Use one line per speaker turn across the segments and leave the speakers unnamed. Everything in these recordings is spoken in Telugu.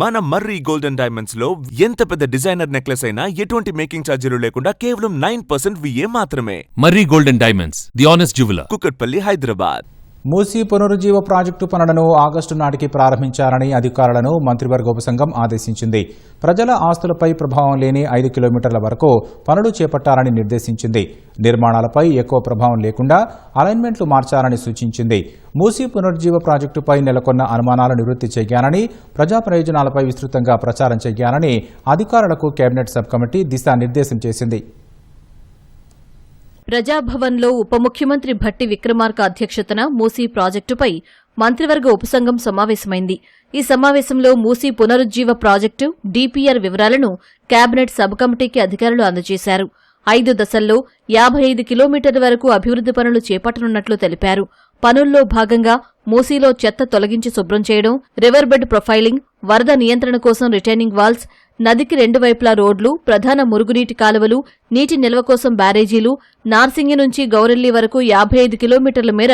మన మర్రి గోల్డెన్ డైమండ్స్ లో ఎంత పెద్ద డిజైనర్ నెక్లెస్ అయినా ఎటువంటి మేకింగ్ ఛార్జీలు లేకుండా కేవలం 9% VA మాత్రమే.
Marri golden diamonds, the honest jeweller,
Kukatpally, Hyderabad.
Musi పునరుజ్జీవ ప్రాజెక్టు పనులను ఆగస్టు నాటికి ప్రారంభించాలని అధికారులను మంత్రివర్గ ఉపసంఘం ఆదేశించింది. ప్రజల ఆస్తులపై ప్రభావం లేని 5 కిలోమీటర్ల వరకు పనులు చేపట్టాలని నిర్దేశించింది. నిర్మాణాలపై ఎక్కువ ప్రభావం లేకుండా అలైన్మెంట్లు మార్చాలని సూచించింది. మూసీ పునరుజ్జీవ ప్రాజెక్టుపై నెలకొన్న అనుమానాలు నివృత్తి చేయాలని, ప్రజా ప్రయోజనాలపై విస్తృతంగా ప్రచారం చేయాలని అధికారులకు కేబినెట్ సబ్ కమిటీ దిశానిర్దేశం చేసింది.
ప్రజాభవన్లో ఉప ముఖ్యమంత్రి భట్టి విక్రమార్క అధ్యక్షతన మూసీ ప్రాజెక్టుపై మంత్రివర్గ ఉపసంఘం సమావేశమైంది. ఈ సమావేశంలో మూసీ పునరుజ్జీవ ప్రాజెక్టు DPR వివరాలను కేబినెట్ సబ్ కమిటీకి అధికారులు అందజేశారు. 5 దశల్లో 55 కిలోమీటర్ల వరకు అభివృద్ది పనులు చేపట్టనున్నట్లు తెలిపారు. పనుల్లో భాగంగా మూసీలో చెత్త తొలగించి శుభ్రం చేయడం, రివర్ బెడ్ ప్రొఫైలింగ్, వరద నియంత్రణ కోసం రిటైనింగ్ వాల్స్, నదికి 2 వైపులా రోడ్లు, ప్రధాన మురుగునీటి కాలువలు, నీటి నిల్వ కోసం బ్యారేజీలు, నార్సింగి నుంచి గౌరెల్లి వరకు 55 కిలోమీటర్ల మేర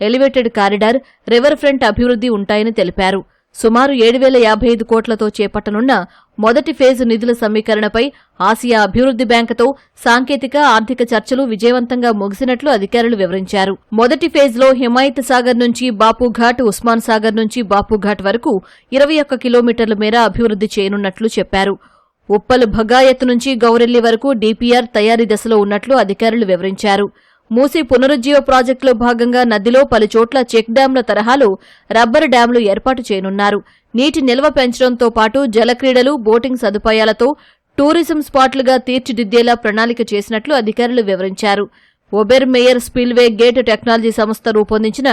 ఎలివేటెడ్ కారిడార్, రివర్ ఫ్రంట్ అభివృద్ది ఉంటాయని తెలిపారు. సుమారు 7,055 కోట్లతో చేపట్టనున్న మొదటి ఫేజు నిధుల సమీకరణపై ఆసియా అభివృద్ది బ్యాంకుతో సాంకేతిక, ఆర్థిక చర్చలు విజయవంతంగా ముగిసినట్లు అధికారులు వివరించారు. మొదటి ఫేజ్లో హిమాయత్ సాగర్ నుంచి బాపుఘాట్, ఉస్మాన్ సాగర్ నుంచి బాపుఘాట్ వరకు 21 కిలోమీటర్ల మేర అభివృద్ది చేయనున్నట్లు చెప్పారు. ఉప్పల్ భగాయత్ నుంచి గౌరెల్లి వరకు DPR తయారీ దశలో ఉన్నట్లు అధికారులు వివరించారు. మూసీ పునరుజ్జీవ ప్రాజెక్టులో భాగంగా నదిలో పలుచోట్ల చెక్ డ్యాంల తరహాలో రబ్బరు డ్యాంలు ఏర్పాటు చేయనున్నారు. నీటి నిల్వ పెంచడంతో పాటు జలక్రీడలు, బోటింగ్ సదుపాయాలతో టూరిజం స్పాట్లుగా తీర్చిదిద్దేలా ప్రణాళిక చేసినట్లు అధికారులు వివరించారు. ఒబెర్ మేయర్ స్పిల్వే గేట్ టెక్నాలజీ సంస్థ రూపొందించిన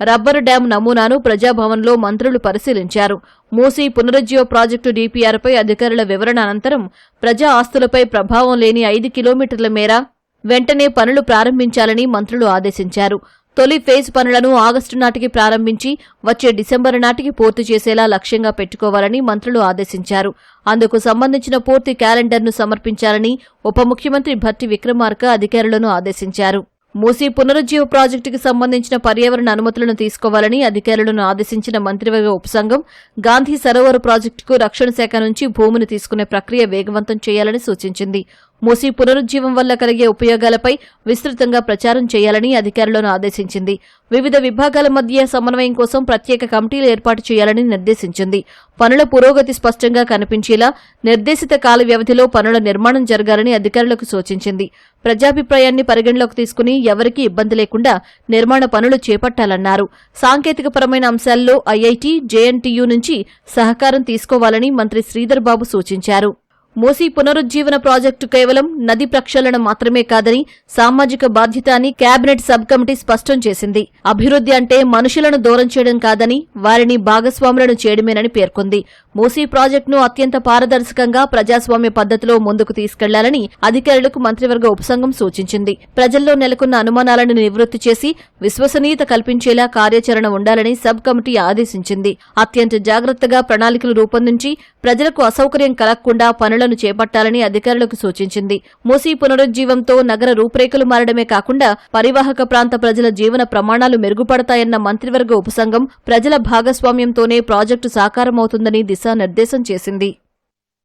రబ్బరు డ్యాం నమూనాను ప్రజాభవన్లో మంత్రులు పరిశీలించారు. మూసీ పునరుజ్జీవ ప్రాజెక్టు DPRపై అధికారుల వివరణ అనంతరం ప్రజా ఆస్తులపై ప్రభావం లేని 5 కిలోమీటర్ల మేర వెంటనే పనులు ప్రారంభించాలని మంత్రులు ఆదేశించారు. తొలి ఫేజ్ పనులను ఆగస్టు నాటికి ప్రారంభించి వచ్చే డిసెంబర్ నాటికి పూర్తి చేసేలా లక్ష్యంగా పెట్టుకోవాలని మంత్రులు ఆదేశించారు. అందుకు సంబంధించిన పూర్తి క్యాలెండర్ను సమర్పించాలని ఉప ముఖ్యమంత్రి భట్టి విక్రమార్క అధికారులను ఆదేశించారు. మూసీ పునరుజ్జీవ ప్రాజెక్టుకు సంబంధించిన పర్యావరణ అనుమతులను తీసుకోవాలని అధికారులను ఆదేశించిన మంత్రివర్గ ఉపసంఘం గాంధీ సరోవర్ ప్రాజెక్టుకు రక్షణ శాఖ నుంచి భూమిని తీసుకునే ప్రక్రియ వేగవంతం చేయాలని సూచించింది. మూసీ పునరుజ్జీవం వల్ల కలిగే ఉపయోగాలపై విస్తృతంగా ప్రచారం చేయాలని అధికారులను ఆదేశించింది. వివిధ విభాగాల మధ్య సమన్వయం కోసం ప్రత్యేక కమిటీలు ఏర్పాటు చేయాలని నిర్దేశించింది. పనుల పురోగతి స్పష్టంగా కనిపించేలా నిర్దేశిత కాల వ్యవధిలో పనుల నిర్మాణం జరగాలని అధికారులకు సూచించింది. ప్రజాభిప్రాయాన్ని పరిగణలోకి తీసుకుని ఎవరికీ ఇబ్బంది లేకుండా నిర్మాణ పనులు చేపట్టాలన్నారు. సాంకేతికపరమైన అంశాల్లో IIT, JNTU నుంచి సహకారం తీసుకోవాలని మంత్రి శ్రీధర్ బాబు సూచించారు. మూసీ పునరుజ్జీవన ప్రాజెక్టు కేవలం నది ప్రక్షాళన మాత్రమే కాదని సామాజిక బాధ్యత అని కేబినెట్ సబ్ కమిటీ స్పష్టం చేసింది. అభివృద్ది అంటే మనుషులను దూరం చేయడం కాదని, వారిని భాగస్వాములను చేయడమేనని పేర్కొంది. మూసీ ప్రాజెక్టును అత్యంత పారదర్శకంగా ప్రజాస్వామ్య పద్ధతిలో ముందుకు తీసుకెళ్లాలని అధికారులకు మంత్రివర్గ ఉపసంఘం సూచించింది. ప్రజల్లో నెలకొన్న అనుమానాలను నివృత్తి చేసి విశ్వసనీయత కల్పించేలా కార్యాచరణ ఉండాలని సబ్ కమిటీ ఆదేశించింది. అత్యంత జాగ్రత్తగా ప్రణాళికలు రూపొందించి ప్రజలకు అసౌకర్యం కలగకుండా పనులను చేపట్టాలని అధికారులకు సూచించింది. మూసీ పునరుజ్జీవంతో నగర రూపురేఖలు మారడమే కాకుండా పరివాహక ప్రాంత ప్రజల జీవన ప్రమాణాలు మెరుగుపడతాయన్న మంత్రివర్గ ఉపసంఘం ప్రజల భాగస్వామ్యంతోనే ప్రాజెక్టు సాకారమవుతుందని దిశానిర్దేశం చేసింది.